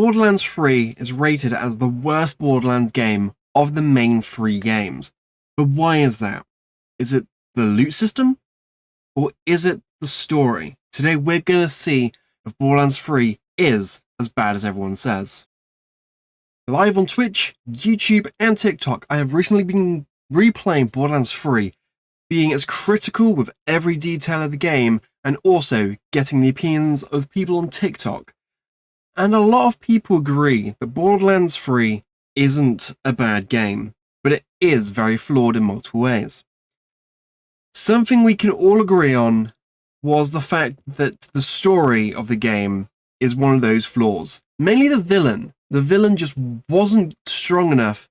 Borderlands 3 is rated as the worst Borderlands game of the main 3 games. But why is that? Is it the loot system? Or is it the story? Today we're going to see if Borderlands 3 is as bad as everyone says. Live on Twitch, YouTube and TikTok, I have recently been replaying Borderlands 3, being as critical with every detail of the game and also getting the opinions of people on TikTok. And a lot of people agree that Borderlands 3 isn't a bad game, but it is very flawed in multiple ways. Something we can all agree on was the fact that the story of the game is one of those flaws. Mainly the villain. The villain just wasn't strong enough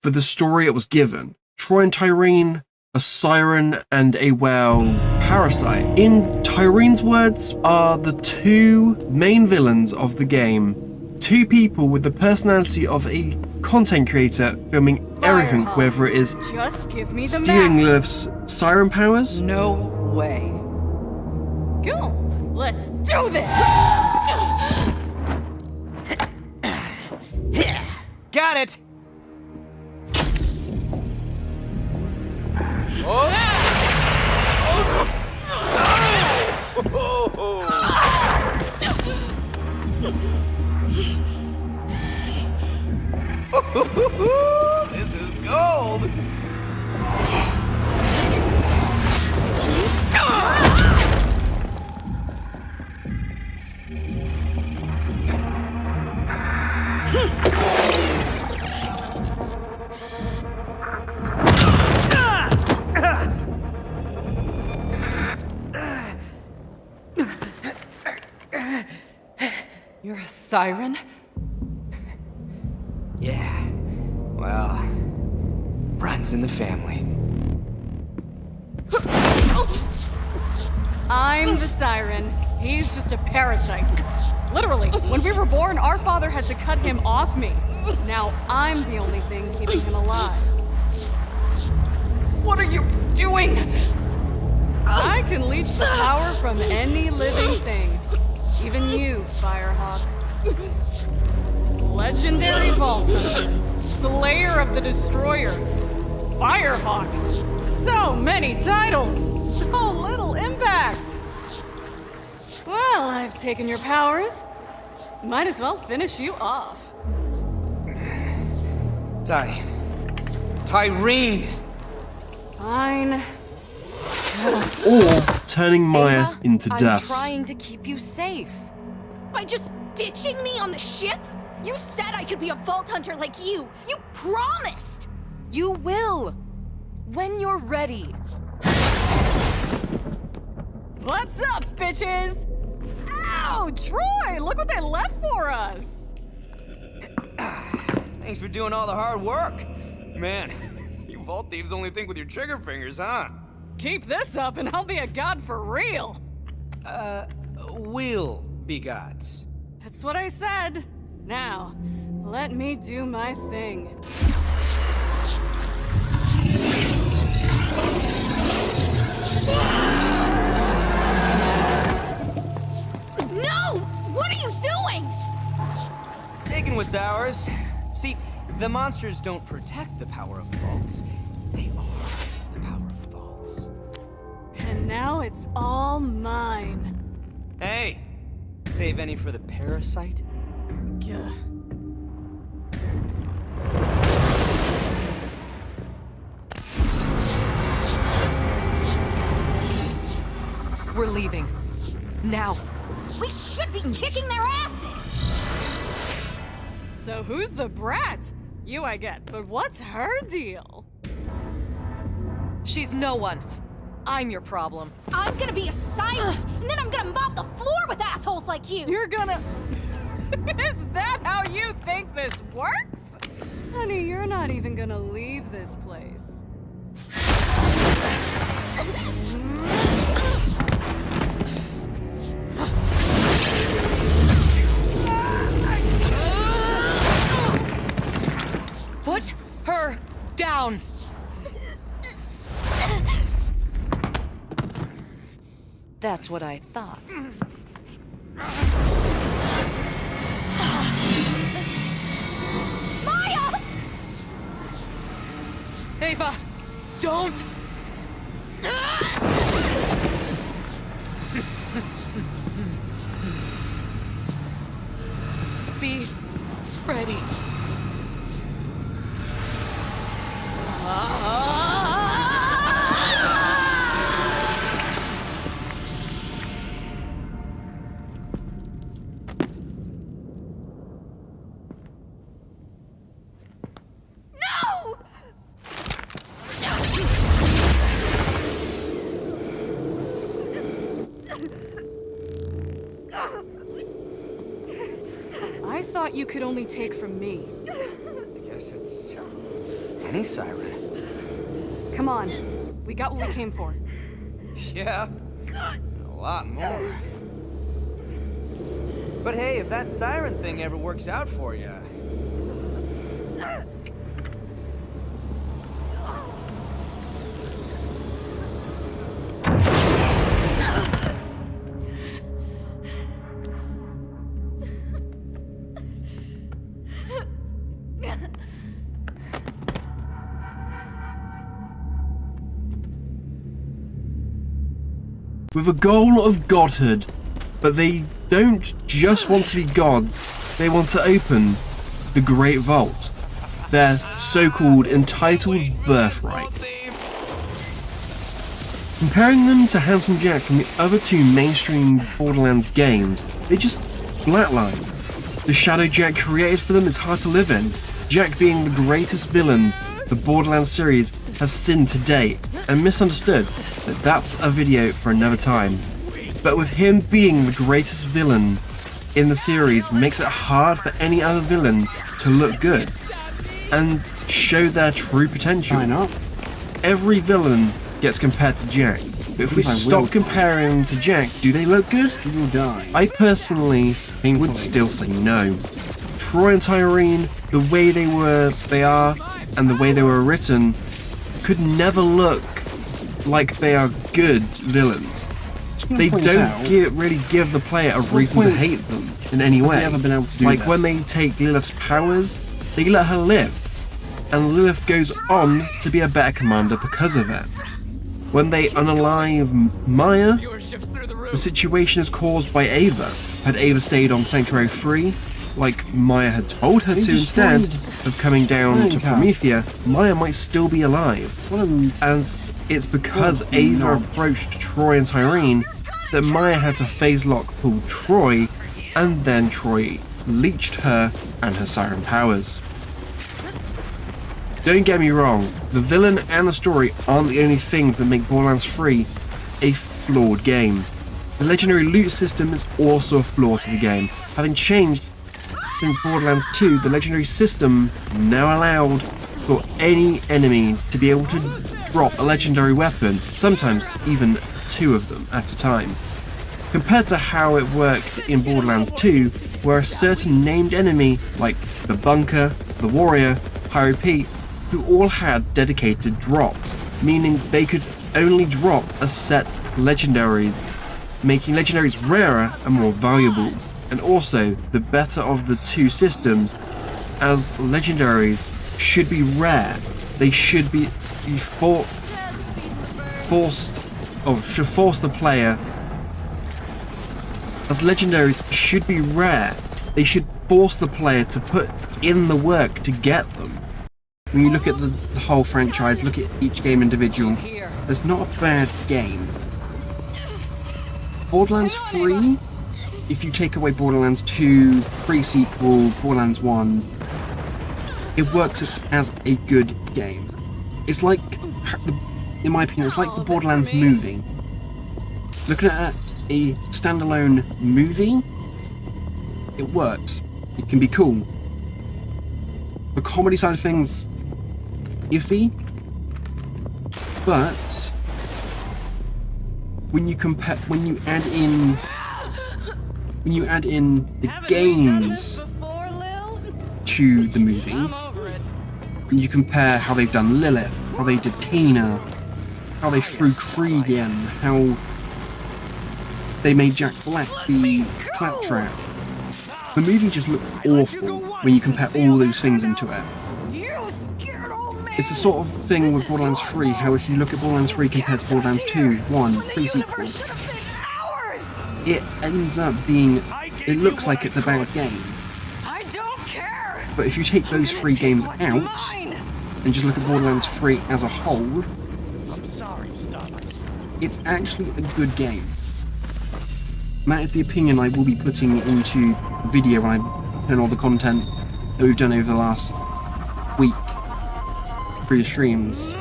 for the story it was given. Troy and Tyreen, a Siren and a Well parasite. In Tyrene's words, are the two main villains of the game. Two people with the personality of a content creator filming everything, whether it is just give me the stealing map. Lilith's siren powers. No way. Go! Let's do this! Got it! Oh! This is gold! You're a siren? Yeah, well, runs in the family. I'm the siren. He's just a parasite. Literally, when we were born, our father had to cut him off me. Now I'm the only thing keeping him alive. What are you doing? I can leech the power from any living thing. Even you, Firehawk. Legendary Vault Hunter. Slayer of the Destroyer. Firehawk. So many titles. So little impact. Well, I've taken your powers. Might as well finish you off. Tyreen! Fine. Or turning Maya Ava, into I'm dust. trying to keep you safe. By just ditching me on the ship? You said I could be a vault hunter like you! You promised! You will! When you're ready. What's up, bitches? Ow, Troy, look what they left for us. Thanks for doing all the hard work. Man, you vault thieves only think with your trigger fingers, huh? Keep this up and I'll be a god for real. Will be gods. That's what I said. Now, let me do my thing. No! What are you doing? Taking what's ours. See, the monsters don't protect the power of the vaults. They are the power of the vaults. And now it's all mine. Hey, save any for the parasite? Gah. We're leaving. Now. We should be kicking their asses! So who's the brat? You I get, but what's her deal? She's no one. I'm your problem. I'm gonna be a siren, and then I'm gonna mop the floor with assholes like you! You're gonna... Is that how you think this works? Honey, you're not even gonna leave this place. Put her down. That's what I thought. Ava, don't! Be ready. No! I thought you could only take from me. I guess it's any siren. Come on. We got what we came for. Yeah, a lot more. But hey, if that siren thing ever works out for you. With a goal of godhood, but they don't just want to be gods, they want to open the Great Vault, their so-called entitled birthright. Comparing them to Handsome Jack from the other two mainstream Borderlands games, they just flatline. The shadow Jack created for them is hard to live in, Jack being the greatest villain the Borderlands series has seen to date, and misunderstood, but that's a video for another time. But with him being the greatest villain in the series makes it hard for any other villain to look good and show their true potential. Why not? Every villain gets compared to Jack, but if we stop comparing them to Jack, do they look good? You will die. I personally would still say no. Troy and Tyrene, the way they are, and the way they were written, could never look like they are good villains. They don't really give the player a reason to hate them in any way. Ever been able to do like this? when they take Lilith's powers, they let her live, and Lilith goes on to be a better commander because of it. When they unalive Maya, the situation is caused by Ava. Had Ava stayed on Sanctuary 3, like Maya had told her to, instead of coming down to Promethea, Maya might still be alive. And it's because Ava approached Troy and Tyrene that Maya had to phase lock pull Troy, and then Troy leeched her and her siren powers. Don't get me wrong, the villain and the story aren't the only things that make Borderlands 3 a flawed game. The legendary loot system is also a flaw to the game. Having changed since Borderlands 2, the legendary system now allowed for any enemy to be able to drop a legendary weapon, sometimes even two of them at a time. Compared to how it worked in Borderlands 2, where a certain named enemy, like the Bunker, the Warrior, Pyro Pete, who all had dedicated drops, meaning they could only drop a set legendaries, making legendaries rarer and more valuable, and also the better of the two systems, as legendaries should be rare. They should be force the player, as legendaries should be rare. They should force the player to put in the work to get them. When you look at the whole franchise, look at each game individual, there's not a bad game. Borderlands 3, if you take away Borderlands 2, pre-sequel, Borderlands 1, it works as a good game. It's like, in my opinion, it's like the Borderlands movie. Looking at a standalone movie, it works. It can be cool. The comedy side of things, iffy, but when you add in the games to the movie, and you compare how they've done Lilith, how they did Tina, how they threw Krieg in, how they made Jack Black the claptrap, the movie just looked awful when you compare all those things into it. You scared old man! It's the sort of thing with Borderlands 3, how if you look at Borderlands 3 compared to Borderlands 2, 1, 3 sequel, it ends up being, it looks like it's a bad game. I don't care. But if you take those 3 games out, and just look at Borderlands 3 as a whole, I'm sorry, Starlight. it's actually a good game. And that is the opinion I will be putting into the video when I put in all the content that we've done over the last week, previous streams.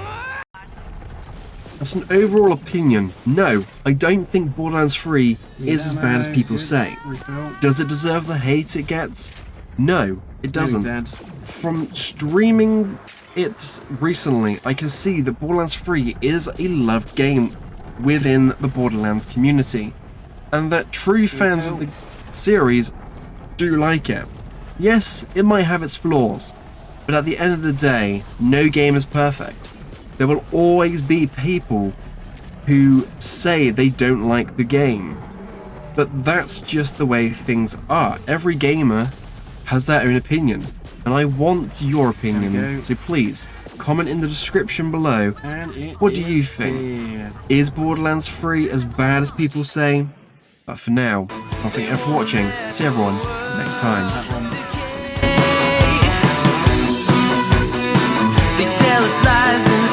That's an overall opinion. No, I don't think Borderlands 3 is as bad as people say. Does it deserve the hate it gets? No, it doesn't. From streaming it recently, I can see that Borderlands 3 is a loved game within the Borderlands community, and that true fans of the series do like it. Yes, it might have its flaws, but at the end of the day, no game is perfect. There will always be people who say they don't like the game, but that's just the way things are. Every gamer has their own opinion, and I want your opinion, so please comment in the description below. What do you think? Is Borderlands 3 as bad as people say? But for now, I'll thank you for watching. See everyone next time. They tell us lies and